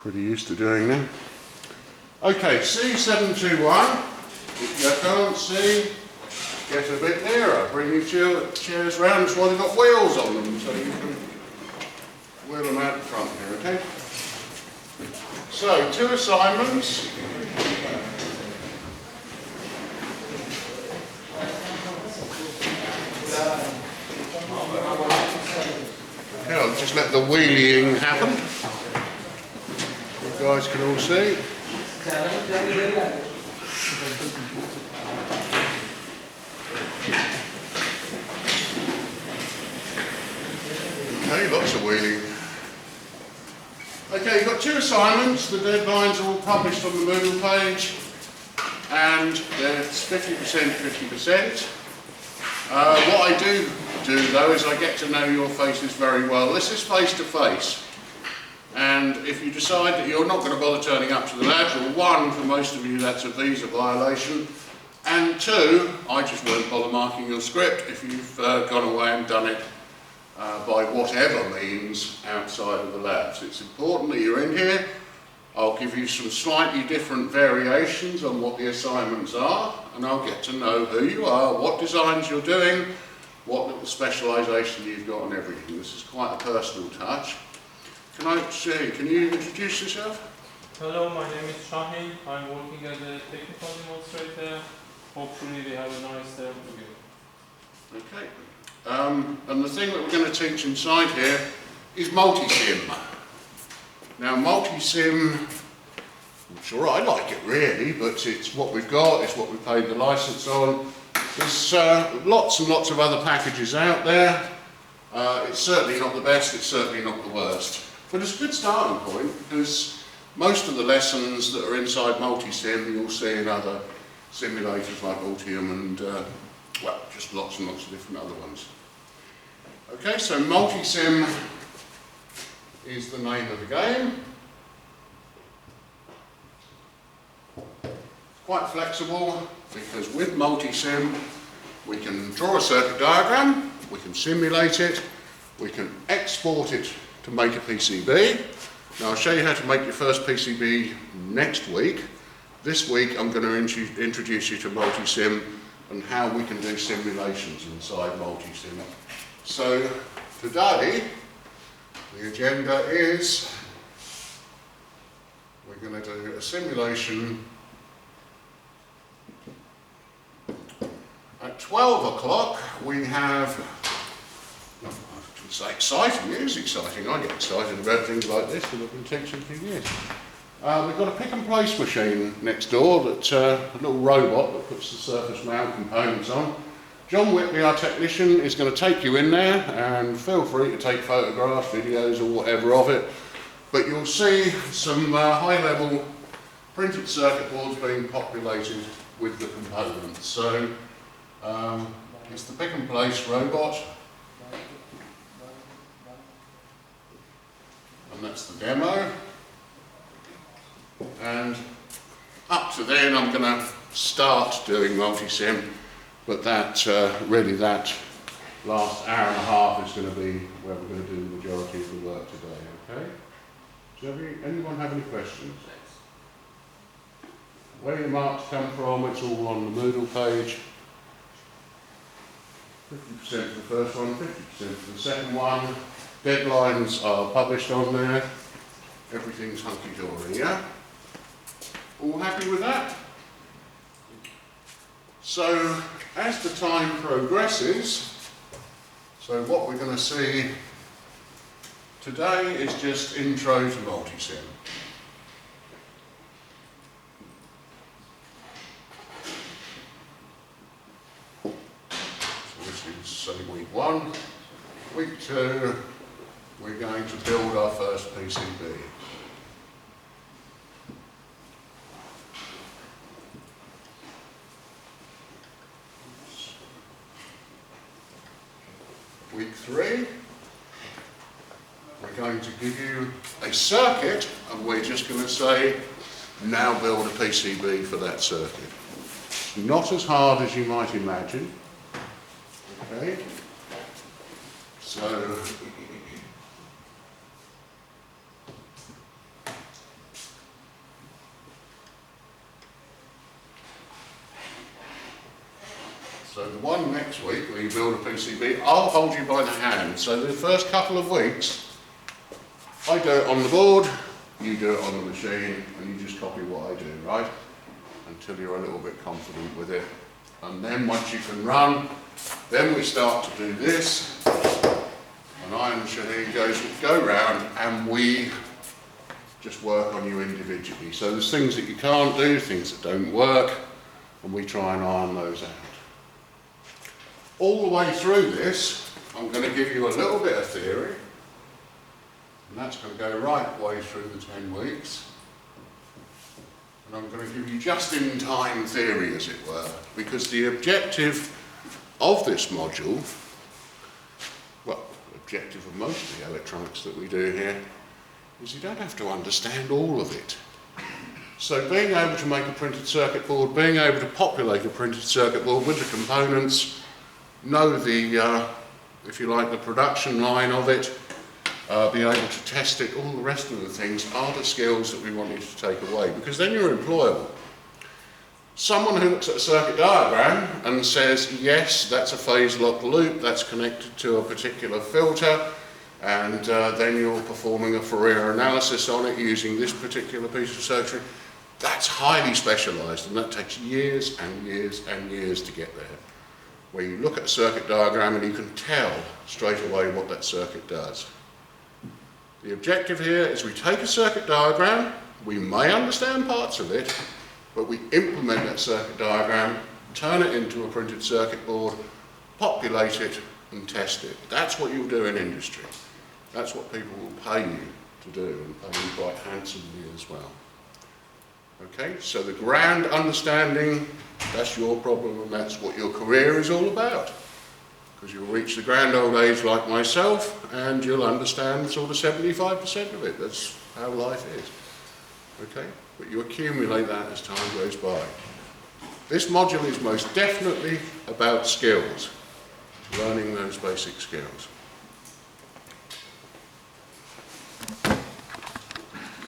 Pretty used to doing them. Okay, CE721. If you can't see, get a bit nearer. Bring your chairs round. That's why they've got wheels on them, so you can wheel them out the front here, okay? So, 2 assignments. Okay, I'll just let the wheeling happen. You guys can all see. Okay, lots of wheeling. Okay, you've got 2 assignments. The deadlines are all published on the Moodle page, and it's 50%, 50%. What I do though is I get to know your faces very well. This is face to face. And if you decide that you're not going to bother turning up to the labs, well, 1, for most of you that's a visa violation, and 2, I just won't bother marking your script if you've gone away and done it by whatever means outside of the labs. It's important that you're in here. I'll give you some slightly different variations on what the assignments are, and I'll get to know who you are, what designs you're doing, what little specialisation you've got and everything. This is quite a personal touch. Can you introduce yourself? Hello, my name is Shahin. I'm working as a technical demonstrator. Hopefully we have a nice time together. Okay. And the thing that we're going to teach inside here is multi-sim. Now multi-sim, sure I like it really, but it's what we've got, it's what we paid the license on. There's lots and lots of other packages out there. It's certainly not the best, it's certainly not the worst. But it's a good starting point, because most of the lessons that are inside multi-sim you'll see in other simulators like Altium and, well, just lots and lots of different other ones. Okay, so multi-sim is the name of the game. Quite flexible, because with multi-sim we can draw a circuit diagram, we can simulate it, we can export it to make a PCB. Now I'll show you how to make your first PCB next week. This week I'm going to introduce you to multi-sim and how we can do simulations inside multi-sim. So today the agenda is we're going to do a simulation at 12 o'clock. We have, I shouldn't say exciting, it is exciting. I get excited about things like this because I've been teaching for years. We've got a pick and place machine next door, that a little robot that puts the surface mount components on. John Whitley, our technician, is going to take you in there, and feel free to take photographs, videos or whatever of it. But you'll see some high-level printed circuit boards being populated with the components. So it's the pick and place robot, and that's the demo. And up to then I'm going to start doing multi-sim, but that really that last hour and a half is going to be where we're going to do the majority of the work today, okay? So anyone have any questions? Where your marks come from, it's all on the Moodle page. 50% for the first one, 50% for the second one. Deadlines are published on there. Everything's hunky-dory, yeah? All happy with that? So, as the time progresses, so what we're going to see today is just intro to multi-sim. So this is, say, week 1. Week 2, we're going to build our first PCB. Week 3, we're going to give you a circuit, and we're just going to say, now build a PCB for that circuit. Not as hard as you might imagine. Okay? So the one next week where you build a PCB, I'll hold you by the hand. So the first couple of weeks, I do it on the board, you do it on the machine, and you just copy what I do, right? Until you're a little bit confident with it. And then once you can run, then we start to do this. And I and Shaheen go round and we just work on you individually. So there's things that you can't do, things that don't work, and we try and iron those out. All the way through this, I'm going to give you a little bit of theory, and that's going to go right the way through the 10 weeks. And I'm going to give you just-in-time theory, as it were, because the objective of this module, well, the objective of most of the electronics that we do here, is you don't have to understand all of it. So being able to make a printed circuit board, being able to populate a printed circuit board with the components, know the, if you like, the production line of it, be able to test it, all the rest of the things are the skills that we want you to take away, because then you're employable. Someone who looks at a circuit diagram and says, yes, that's a phase-locked loop, that's connected to a particular filter, and then you're performing a Fourier analysis on it using this particular piece of circuitry, that's highly specialised, and that takes years and years and years to get there. Where you look at a circuit diagram and you can tell straight away what that circuit does. The objective here is we take a circuit diagram, we may understand parts of it, but we implement that circuit diagram, turn it into a printed circuit board, populate it and test it. That's what you'll do in industry. That's what people will pay you to do, and pay you quite handsomely as well. Okay, so the grand understanding, that's your problem and that's what your career is all about. Because you'll reach the grand old age like myself and you'll understand sort of 75% of it. That's how life is. Okay, but you accumulate that as time goes by. This module is most definitely about skills, learning those basic skills.